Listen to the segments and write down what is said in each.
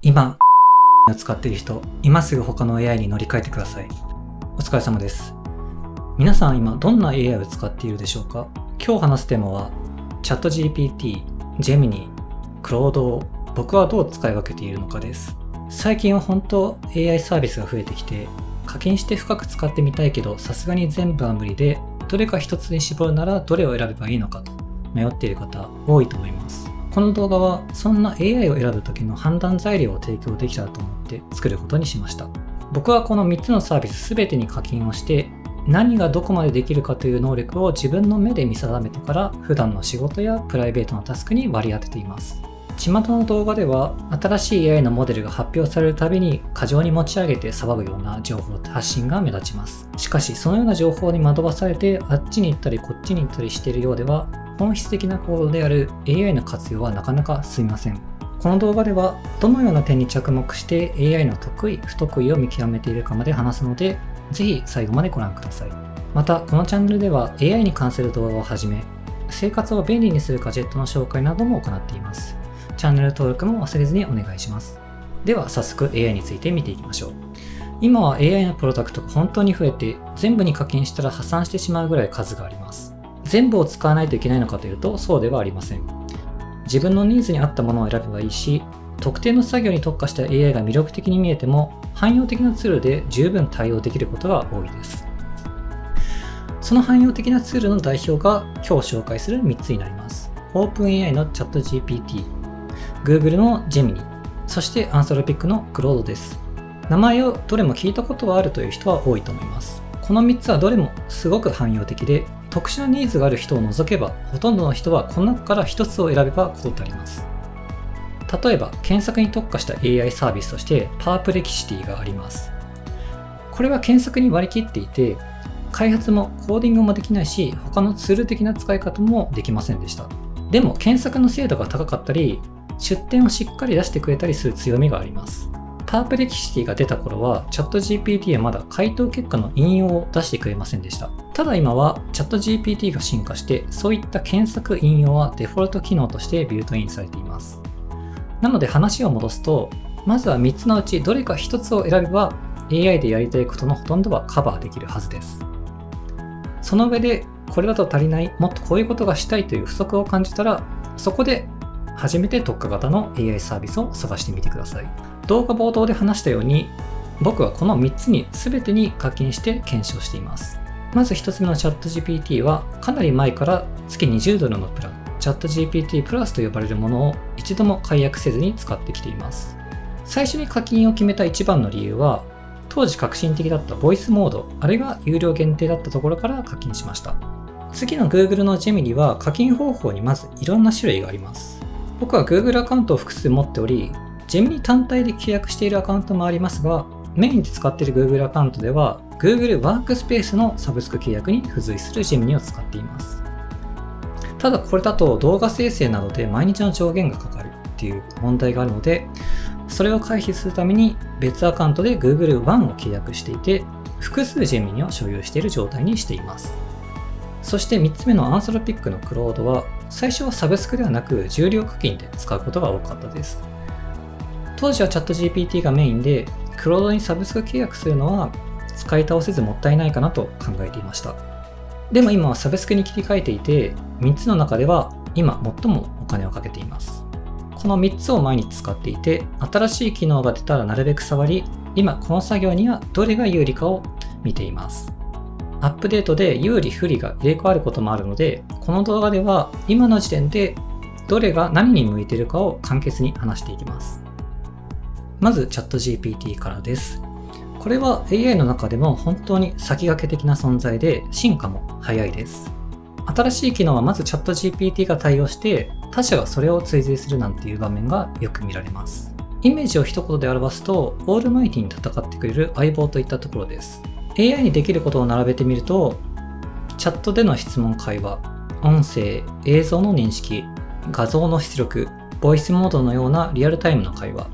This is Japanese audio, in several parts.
今を使っている人、今すぐ他の AI に乗り換えてください。お疲れ様です。皆さん今どんな AI を使っているでしょうか？今日話すテーマはチャット GPT、ジェミニ、クロードを僕はどう使い分けているのかです。最近は本当 AI サービスが増えてきて、課金して深く使ってみたいけどさすがに全部は無理で、どれか一つに絞るならどれを選べばいいのかと迷っている方多いと思います。この動画はそんな AI を選ぶ時の判断材料を提供できたらと思って作ることにしました。僕はこの3つのサービス全てに課金をして、何がどこまでできるかという能力を自分の目で見定めてから普段の仕事やプライベートのタスクに割り当てています。巷の動画では新しい AI のモデルが発表されるたびに過剰に持ち上げて騒ぐような情報発信が目立ちます。しかしそのような情報に惑わされてあっちに行ったりこっちに行ったりしているようでは、本質的な行動である AI の活用はなかなか進みません。この動画ではどのような点に着目して AI の得意不得意を見極めているかまで話すので、ぜひ最後までご覧ください。またこのチャンネルでは AI に関する動画をはじめ、生活を便利にするガジェットの紹介なども行っています。チャンネル登録も忘れずにお願いします。では早速 AI について見ていきましょう。今は AI のプロダクトが本当に増えて、全部に課金したら破産してしまうぐらい数があります。全部を使わないといけないのかというとそうではありません。自分のニーズに合ったものを選べばいいし、特定の作業に特化した AI が魅力的に見えても汎用的なツールで十分対応できることが多いです。その汎用的なツールの代表が今日紹介する3つになります。OpenAI のチャット GPT、Google の Gemini、そしてアンソロピックの Claude です。名前をどれも聞いたことはあるという人は多いと思います。この3つはどれもすごく汎用的で、特殊なニーズがある人を除けば、ほとんどの人はこの中から1つを選べばこうとあります。例えば、検索に特化した AI サービスとしてパープレキシティがあります。これは検索に割り切っていて、開発もコーディングもできないし、他のツール的な使い方もできませんでした。でも、検索の精度が高かったり、出典をしっかり出してくれたりする強みがあります。パープレキシティが出た頃はチャット GPT はまだ回答結果の引用を出してくれませんでした。ただ今はチャット GPT が進化して、そういった検索引用はデフォルト機能としてビルトインされています。なので話を戻すと、まずは3つのうちどれか1つを選べば AI でやりたいことのほとんどはカバーできるはずです。その上でこれだと足りない、もっとこういうことがしたいという不足を感じたら、そこで初めて特化型の AI サービスを探してみてください。動画冒頭で話したように、僕はこの3つに全てに課金して検証しています。まず1つ目のチャット GPT はかなり前から月20ドルのプラン、チャット GPT プラスと呼ばれるものを一度も解約せずに使ってきています。最初に課金を決めた一番の理由は、当時革新的だったボイスモード、あれが有料限定だったところから課金しました。次の Google の Gemini は課金方法にまずいろんな種類があります。僕は Google アカウントを複数持っており、Gemini 単体で契約しているアカウントもありますが、メインで使っている Google アカウントでは Google ワークスペースのサブスク契約に付随する Gemini を使っています。ただこれだと動画生成などで毎日の上限がかかるっていう問題があるので、それを回避するために別アカウントで Google One を契約していて、複数 Gemini を所有している状態にしています。そして3つ目のアンソロピックの Claude は、最初はサブスクではなく重量課金で使うことが多かったです。当時はチャット GPT がメインで、Claude にサブスク契約するのは使い倒せずもったいないかなと考えていました。でも今はサブスクに切り替えていて、3つの中では今最もお金をかけています。この3つを毎日使っていて、新しい機能が出たらなるべく触り、今この作業にはどれが有利かを見ています。アップデートで有利不利が入れ替わることもあるので、この動画では今の時点でどれが何に向いているかを簡潔に話していきます。まずチャット GPT からです。これは AI の中でも本当に先駆け的な存在で、進化も早いです。新しい機能はまずチャット GPT が対応して、他社がそれを追随するなんていう場面がよく見られます。イメージを一言で表すと、オールマイティに戦ってくれる相棒といったところです。AI にできることを並べてみると、チャットでの質問会話、音声、映像の認識、画像の出力、ボイスモードのようなリアルタイムの会話、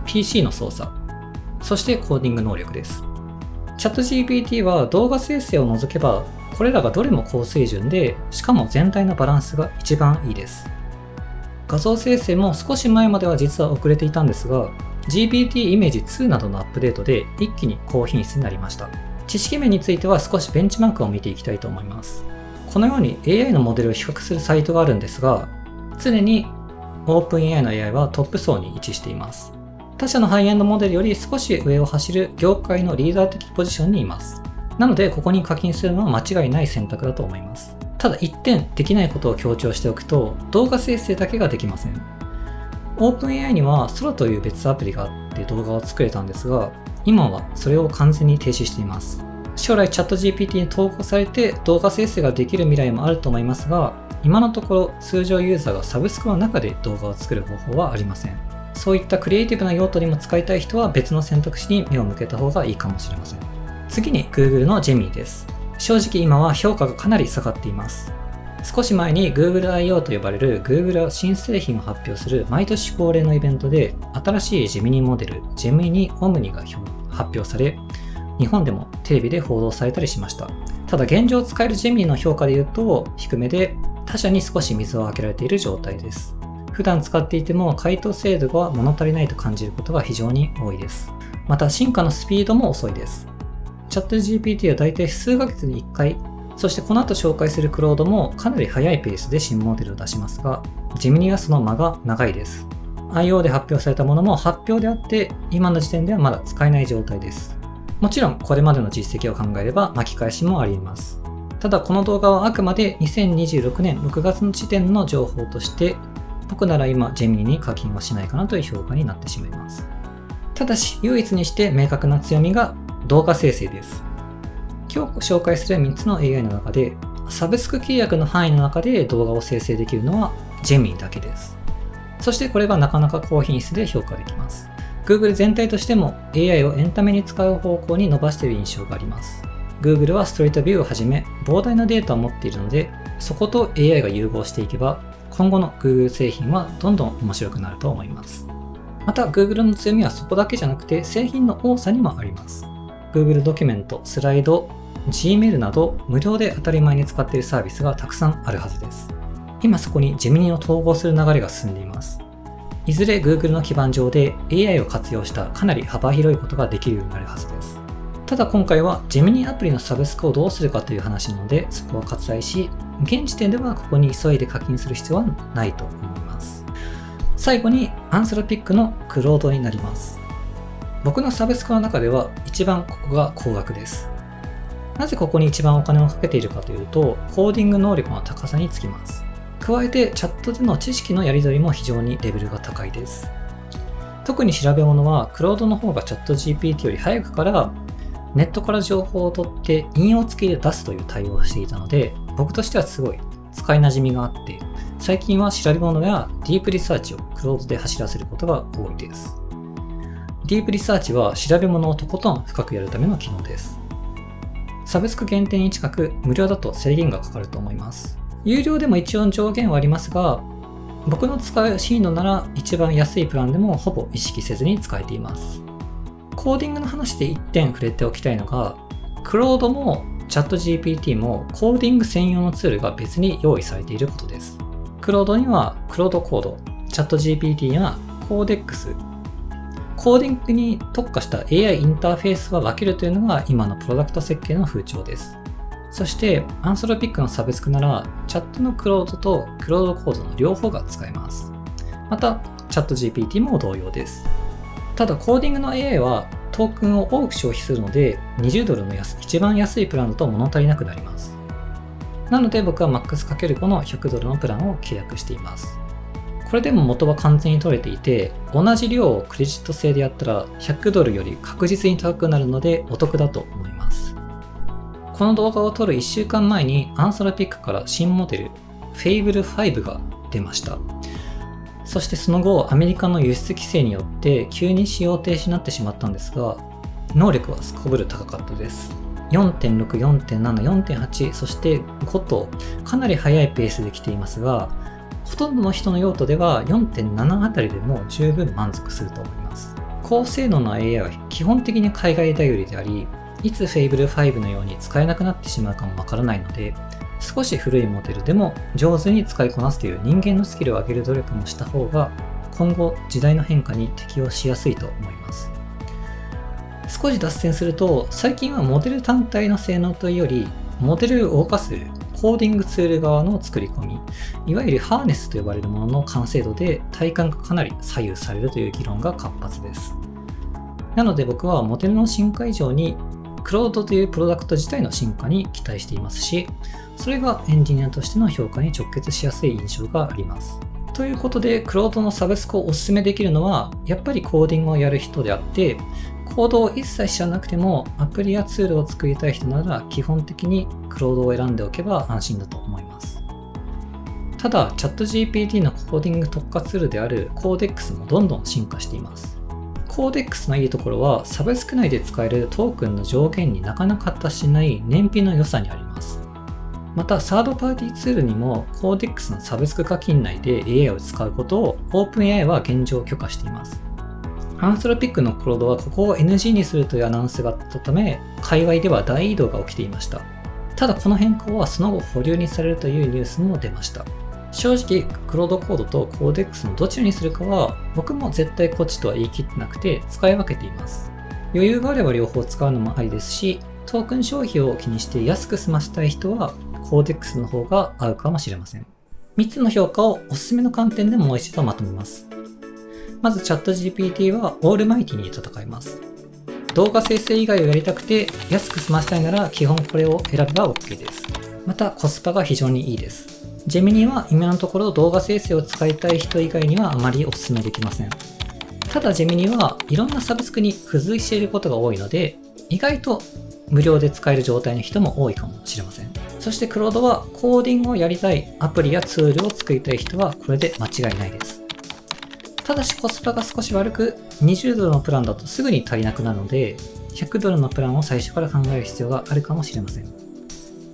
PC の操作、そしてコーディング能力です。チャット GPT は動画生成を除けば、これらがどれも高水準で、しかも全体のバランスが一番いいです。画像生成も少し前までは実は遅れていたんですが、GPT イメージ2などのアップデートで一気に高品質になりました。知識面については少しベンチマークを見ていきたいと思います。このように AI のモデルを比較するサイトがあるんですが、常に OpenAI の AI はトップ層に位置しています。他社のハイエンドモデルより少し上を走る業界のリーダー的ポジションにいます。なのでここに課金するのは間違いない選択だと思います。ただ一点できないことを強調しておくと、動画生成だけができません。OpenAI には空という別アプリがあって動画を作れたんですが、今はそれを完全に停止しています。将来チャット GPT に統合されて動画生成ができる未来もあると思いますが、今のところ通常ユーザーがサブスクの中で動画を作る方法はありません。そういったクリエイティブな用途にも使いたい人は別の選択肢に目を向けた方がいいかもしれません。次に Google の Gemini です。正直今は評価がかなり下がっています。少し前に Google I/O と呼ばれる Google が新製品を発表する毎年恒例のイベントで、新しい Gemini モデル Gemini Omni が発表され、日本でもテレビで報道されたりしました。ただ現状使える Gemini の評価で言うと低めで、他社に少し水をあけられている状態です。普段使っていても回答精度が物足りないと感じることが非常に多いです。また進化のスピードも遅いです。チャット GPT はだいたい数ヶ月に1回、そしてこの後紹介するクロードもかなり速いペースで新モデルを出しますが、Gemini はその間が長いです。I/O で発表されたものも発表であって、今の時点ではまだ使えない状態です。もちろんこれまでの実績を考えれば巻き返しもあります。ただこの動画はあくまで2026年6月の時点の情報として、僕なら今 Gemini に課金はしないかなという評価になってしまいます。ただし唯一にして明確な強みが動画生成です。今日紹介する3つの AI の中で、サブスク契約の範囲の中で動画を生成できるのは Gemini だけです。そしてこれがなかなか高品質で評価できます。Google 全体としても AI をエンタメに使う方向に伸ばしている印象があります。Google はストリートビューをはじめ膨大なデータを持っているので、そこと AI が融合していけば、今後の Google 製品はどんどん面白くなると思います。また Google の強みはそこだけじゃなくて製品の多さにもあります。Google ドキュメント、スライド、Gmail など無料で当たり前に使っているサービスがたくさんあるはずです。今そこに Gemini を統合する流れが進んでいます。いずれ Google の基盤上で AI を活用したかなり幅広いことができるようになるはずです。ただ今回は Gemini アプリのサブスクをどうするかという話なので、そこは割愛し、現時点ではここに急いで課金する必要はないと思います。最後にアンソロピックのクロードになります。僕のサブスクの中では一番ここが高額です。なぜここに一番お金をかけているかというと、コーディング能力の高さにつきます。加えてチャットでの知識のやり取りも非常にレベルが高いです。特に調べ物はクロードの方がチャット GPT より早くからネットから情報を取って引用付きで出すという対応をしていたので、僕としてはすごい使いなじみがあって、最近は調べ物やディープリサーチをクロードで走らせることが多いです。ディープリサーチは調べ物をとことん深くやるための機能です。サブスク限定に近く無料だと制限がかかると思います。有料でも一応上限はありますが、僕の使う頻度なら一番安いプランでもほぼ意識せずに使えています。コーディングの話で1点触れておきたいのが、クロードもチャット GPT もコーディング専用のツールが別に用意されていることです。クロードにはクロードコード、チャット GPT にはコーデックス、コーディングに特化した AI インターフェースは分けるというのが今のプロダクト設計の風潮です。そしてアンソロピックのサブスクならチャットのクロードとクロードコードの両方が使えます。またチャット GPT も同様です。ただコーディングの AI はトークンを多く消費するので$20の一番安いプランだと物足りなくなります。なので僕は MAX×5 の$100のプランを契約しています。これでも元は完全に取れていて、同じ量をクレジット制でやったら$100より確実に高くなるのでお得だと思います。この動画を撮る1週間前にアンソロピックから新モデル Fable 5が出ました。そしてその後アメリカの輸出規制によって急に使用停止になってしまったんですが、能力はすこぶる高かったです。4.6、4.7、4.8、そして5とかなり速いペースで来ていますが、ほとんどの人の用途では 4.7 あたりでも十分満足すると思います。高性能な AI は基本的に海外頼りであり、いつ Fable 5のように使えなくなってしまうかもわからないので、少し古いモデルでも上手に使いこなすという人間のスキルを上げる努力もした方が今後時代の変化に適応しやすいと思います。少し脱線すると、最近はモデル単体の性能というより、モデルを動かすコーディングツール側の作り込み、いわゆるハーネスと呼ばれるものの完成度で体感がかなり左右されるという議論が活発です。なので僕はモデルの進化以上にクロードというプロダクト自体の進化に期待していますし、それがエンジニアとしての評価に直結しやすい印象があります。ということで、クロードのサブスクをお勧めできるのは、やっぱりコーディングをやる人であって、コードを一切知らなくてもアプリやツールを作りたい人なら基本的にクロードを選んでおけば安心だと思います。ただ、チャット GPT のコーディング特化ツールであるコーデックスもどんどん進化しています。コーデックスのいいところは、サブスク内で使えるトークンの上限になかなか達しない燃費の良さにあります。また、サードパーティーツールにもコーデックスのサブスク課金内で AI を使うことを OpenAI は現状許可しています。アンソロピックのクロードはここを NG にするというアナウンスがあったため、界隈では大移動が起きていました。ただこの変更はその後保留にされるというニュースも出ました。正直、クロードコードとコーデックスのどちらにするかは僕も絶対こっちとは言い切ってなくて使い分けています。余裕があれば両方使うのもありですし、トークン消費を気にして安く済ませたい人はコーデックスの方が合うかもしれません。3つの評価をおすすめの観点でもう一度まとめます。まずチャット GPT はオールマイティに戦います。動画生成以外をやりたくて安く済ませたいなら基本これを選べば OK です。またコスパが非常にいいです。ジェミニは今のところ動画生成を使いたい人以外にはあまりお勧めできません。ただジェミニはいろんなサブスクに付随していることが多いので、意外と無料で使える状態の人も多いかもしれません。そしてクロードはコーディングをやりたいアプリやツールを作りたい人はこれで間違いないです。ただしコスパが少し悪く、20ドルのプランだとすぐに足りなくなるので、100ドルのプランを最初から考える必要があるかもしれません。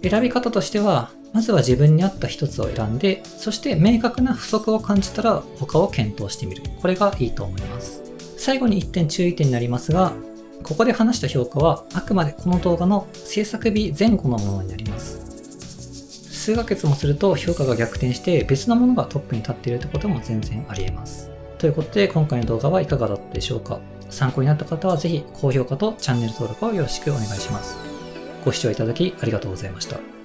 選び方としては、まずは自分に合った一つを選んで、そして明確な不足を感じたら他を検討してみる。これがいいと思います。最後に1点注意点になりますが、ここで話した評価はあくまでこの動画の制作日前後のものになります。数ヶ月もすると評価が逆転して別のものがトップに立っているということも全然あり得ます。ということで今回の動画はいかがだったでしょうか。参考になった方はぜひ高評価とチャンネル登録をよろしくお願いします。ご視聴いただきありがとうございました。